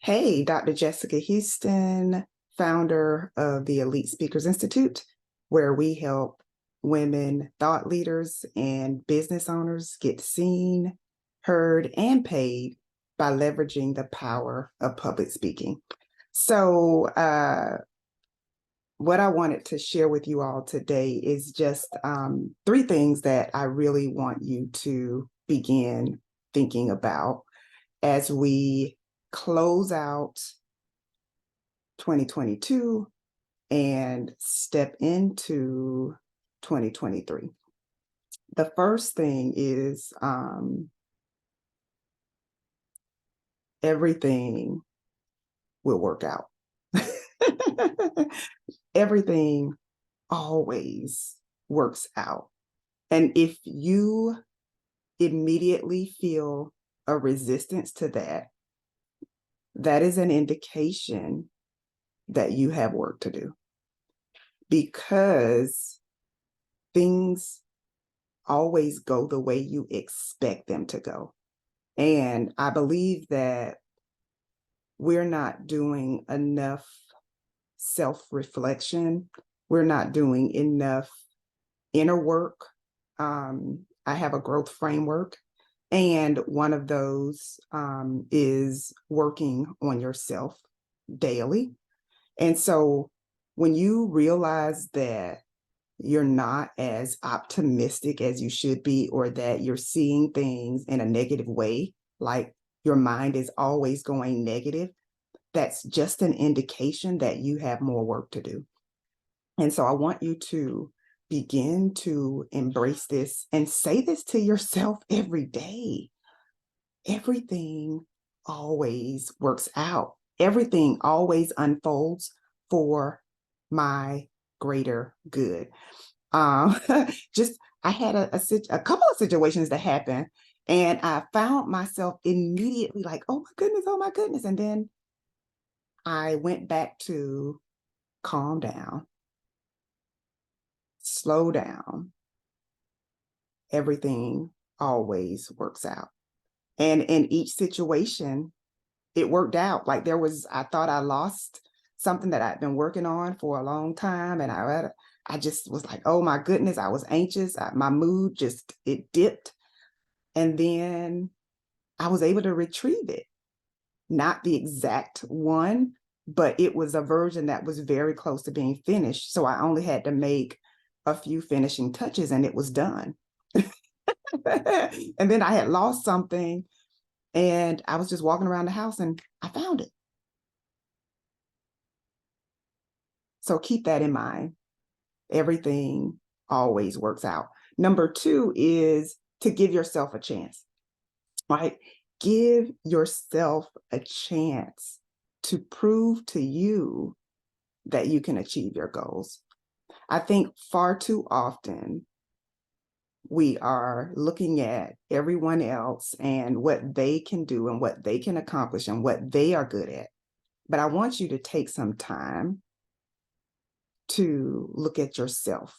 Hey, Dr. Jessica Houston, founder of the Elite Speakers Institute, where we help women, thought leaders, and business owners get seen, heard, and paid by leveraging the power of public speaking. So, what I wanted to share with you all today is just three things that I really want you to begin thinking about as we close out 2022 and step into 2023. The first thing is everything will work out. Everything always works out. And if you immediately feel a resistance to that, that is an indication that you have work to do, because things always go the way you expect them to go. And I believe that we're not doing enough self-reflection. We're not doing enough inner work. I have a growth framework, and one of those is working on yourself daily. And so when you realize that you're not as optimistic as you should be, or that you're seeing things in a negative way, like your mind is always going negative, that's just an indication that you have more work to do. And so I want you to begin to embrace this and say this to yourself every day. Everything always works out. Everything always unfolds for my greater good. Um, just I had a couple of situations that happened, and I found myself immediately like, oh my goodness, oh my goodness. And then I went back to calm down, slow down. Everything always works out. And in each situation, it worked out. Like I thought I lost something that I'd been working on for a long time. And I just was like, oh my goodness, I was anxious. My mood it dipped. And then I was able to retrieve it. Not the exact one, but it was a version that was very close to being finished. So I only had to make a few finishing touches and it was done. And then I had lost something, and I was just walking around the house and I found it. So keep that in mind. Everything always works out. Number two is to give yourself a chance, right? Give yourself a chance to prove to you that you can achieve your goals. I think far too often we are looking at everyone else and what they can do and what they can accomplish and what they are good at. But I want you to take some time to look at yourself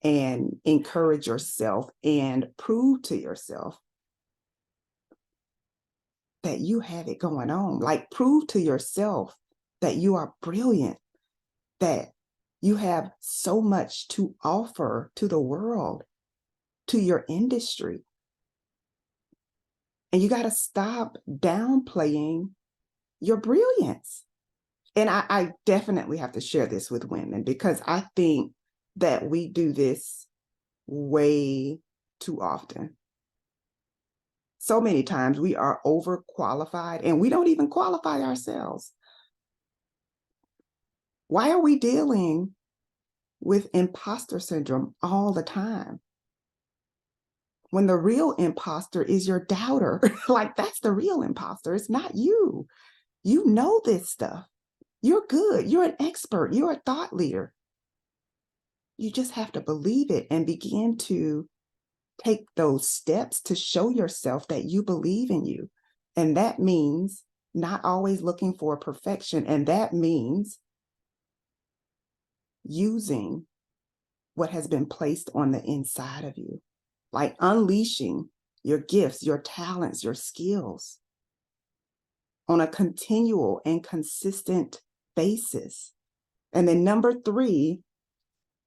and encourage yourself and prove to yourself that you have it going on. Like, prove to yourself that you are brilliant, that you have so much to offer to the world, to your industry. And you got to stop downplaying your brilliance. And I definitely have to share this with women, because I think that we do this way too often. So many times we are overqualified and we don't even qualify ourselves. Why are we dealing with imposter syndrome all the time, when the real imposter is your doubter? Like, that's the real imposter. It's not you. You know this stuff. You're good. You're an expert. You're a thought leader. You just have to believe it and begin to take those steps to show yourself that you believe in you. And that means not always looking for perfection. And that means using what has been placed on the inside of you, like unleashing your gifts, your talents, your skills. on a continual and consistent basis. And then number 3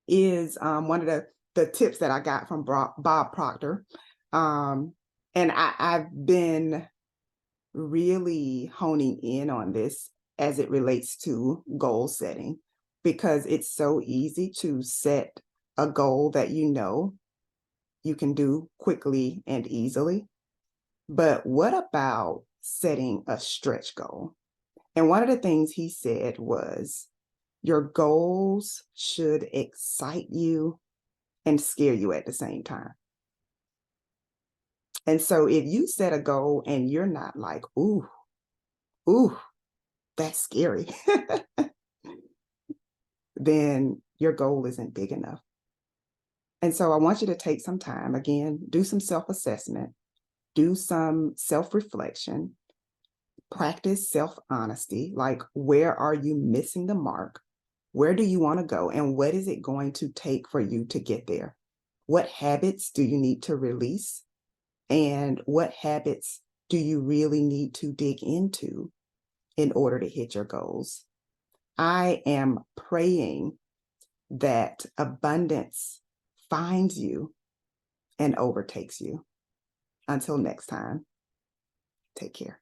is one of the tips that I got from Bob Proctor. And I've been really honing in on this as it relates to goal setting, because it's so easy to set a goal that you know you can do quickly and easily. But what about setting a stretch goal? And one of the things he said was, your goals should excite you and scare you at the same time. And so if you set a goal and you're not like, ooh, that's scary, then your goal isn't big enough. And so I want you to take some time, again, do some self-assessment, do some self-reflection, practice self-honesty, like where are you missing the mark? Where do you want to go? And what is it going to take for you to get there? What habits do you need to release? And what habits do you really need to dig into in order to hit your goals? I am praying that abundance finds you and overtakes you. Until next time, take care.